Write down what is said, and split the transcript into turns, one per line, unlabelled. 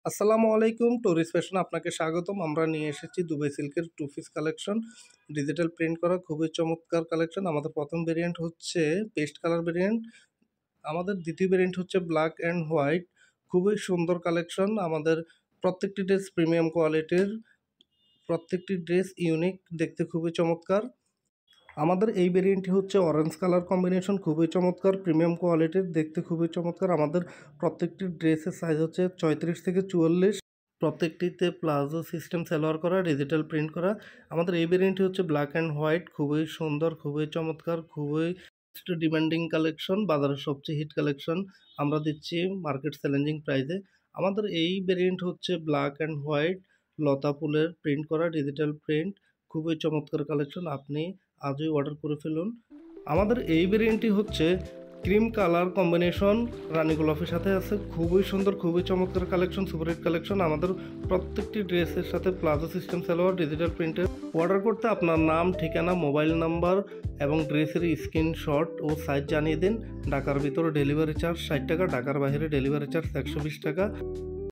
আসসালামু আলাইকুম, tourist fashion আপনাকে স্বাগতম। আমরা নিয়ে এসেছি দুবাই সিল্কের two piece collection, digital print করা খুবই চমৎকার কালেকশন। আমাদের প্রথম ভেরিয়েন্ট হচ্ছে পেস্ট কালার ভেরিয়েন্ট, আমাদের দ্বিতীয় ভেরিয়েন্ট হচ্ছে ব্ল্যাক অ্যান্ড হোয়াইট। খুবই সুন্দর কালেকশন। আমাদের প্রত্যেকটি ড্রেস প্রিমিয়াম কোয়ালিটির, প্রত্যেকটি ড্রেস ইউনিক, দেখতে খুবই চমৎকার। আমাদের এই ভেরিয়েন্টটি হচ্ছে অরেঞ্জ কালার কম্বিনেশন, খুবই চমৎকার, প্রিমিয়াম কোয়ালিটির, দেখতে খুবই চমৎকার। আমাদের প্রত্যেকটি ড্রেসের সাইজ হচ্ছে 34 থেকে 44, প্রত্যেকটিতে প্লাজো সিস্টেম সালোয়ার করা, ডিজিটাল প্রিন্ট করা। আমাদের এই ভেরিয়েন্টটি হচ্ছে ব্ল্যাক অ্যান্ড হোয়াইট, খুবই সুন্দর, খুবই চমৎকার, খুবই ডিমান্ডিং কালেকশন, বাজারের সবচেয়ে হিট কালেকশন আমরা দিচ্ছি মার্কেট চ্যালেঞ্জিং প্রাইসে। আমাদের এই ভেরিয়েন্ট হচ্ছে ব্ল্যাক অ্যান্ড হোয়াইট, লতা ফুলের প্রিন্ট করা, ডিজিটাল প্রিন্ট, খুবই চমৎকার কালেকশন। আপনি আজই অর্ডার করে ফেলুন। আমাদের এই ভেরিয়েন্টটি হচ্ছে ক্রিম কালার কম্বিনেশন, রানী গোলাপের সাথে আছে, খুবই সুন্দর, খুবই চমৎকার কালেকশন, সুপারহিট কালেকশন। আমাদের প্রত্যেকটি ড্রেসের সাথে প্লাজো সিস্টেম সালোয়ার, ডিজিটাল প্রিন্টের। অর্ডার করতে আপনার নাম, ঠিকানা, মোবাইল নাম্বার এবং ড্রেসের স্ক্রিনশট ও সাইজ জানিয়ে দিন। ঢাকার ভিতরে ডেলিভারি চার্জ 60 টাকা, ঢাকার বাইরে ডেলিভারি চার্জ 120 টাকা।